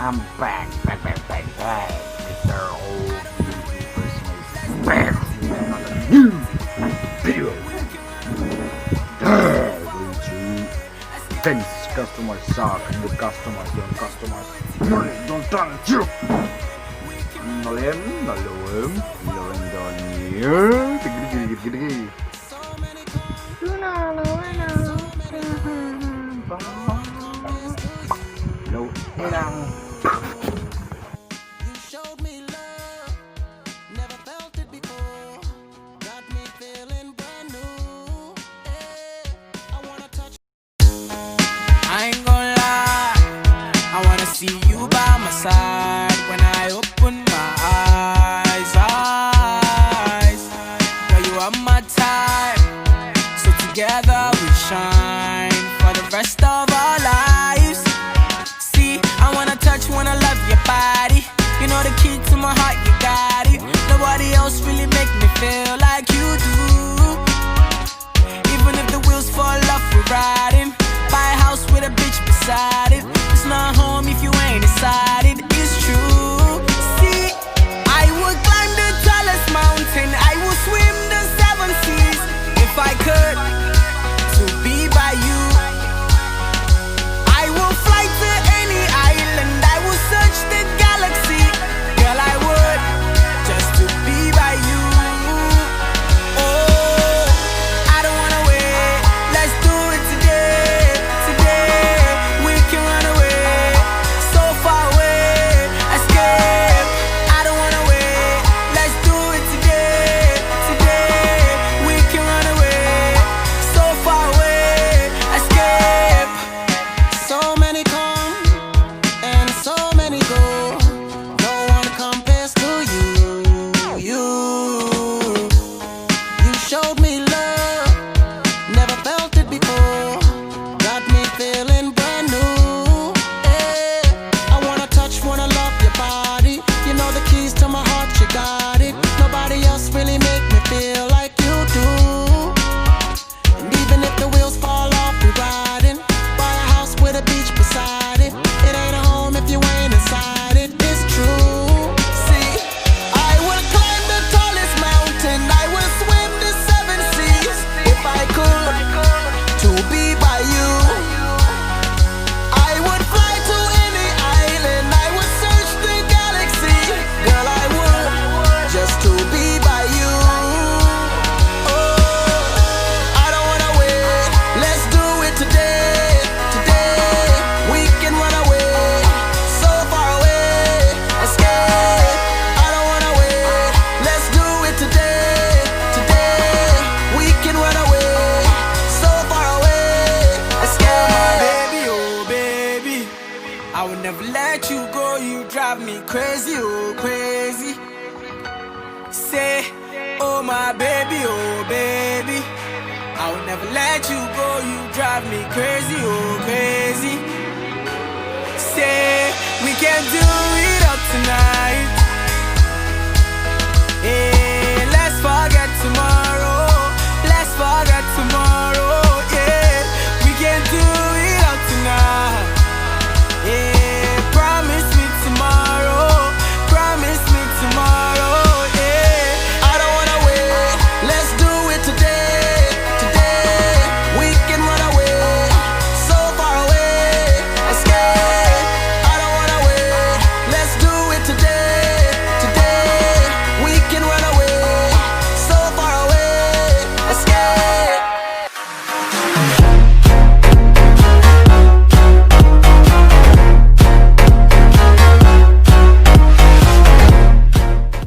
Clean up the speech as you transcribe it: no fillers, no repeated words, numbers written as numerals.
I'm back. It's our old Christmas back on a new video. Thanks customers suck, the customers don't customize. Money don't touch you. Nolem down here. Gigi. Low down. You showed me love, never felt it before. Got me feeling brand new. I wanna touch. I ain't gonna lie, I wanna see you by my side when I open my eyes. Girl, you are my type, so together we shine for the rest of our lives. See, I wanna touch, wanna love your body. You know the key to my heart, you got it. Nobody else really make me feel like you do. Even if the wheels fall off, we're riding. Buy a house with a bitch beside it. It's not home if you ain't inside it. It's true. See, I would climb the tallest mountain, I would swim the 7 seas if I could, to be by you. I will fly to any island, I will search the galaxy. Girl, I would, just to be by you. Oh, I don't wanna wait, let's do it today. Today, we can run away, so far away, escape. I don't wanna wait, let's do it today. Today, we can run away, so far away, escape. So many come and so many go. No one compares to you. You showed me love, never felt it before. Got me feeling brand new. I wanna touch, wanna love your body. You know the keys to my heart, you got it. Nobody else really make me feel like you do. And even if the wheels fall off, we're riding. Buy a house with a beach beside it. It ain't a home if you ain't inside it. It's true. See, I will climb the tallest mountain, I will swim the 7 seas if I could, to be by you. I would fly to any island, I would search the galaxy. Girl, I would, just to be by you. Oh, I don't wanna wait, let's do it today. Today, we can run away, so far away, escape. I don't wanna wait, let's do it today. Today, we can run away, so far away, escape. Oh baby, I would never let you go, you drive me crazy, oh crazy. Say, oh my baby, I would never let you go, you drive me crazy, oh crazy. Say, we can do it up tonight.